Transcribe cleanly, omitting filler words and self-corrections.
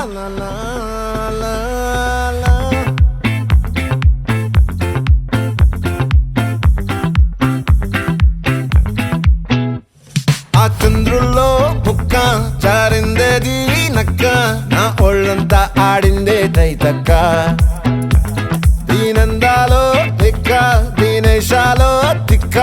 la la la la. ఆ చంద్రుల్లో బుక్క జారిందేది నక్క నా ఒళ్ళంతా ఆడిందే తైతక్క దీనందాలో తిక్క దీనేశాలో తిక్క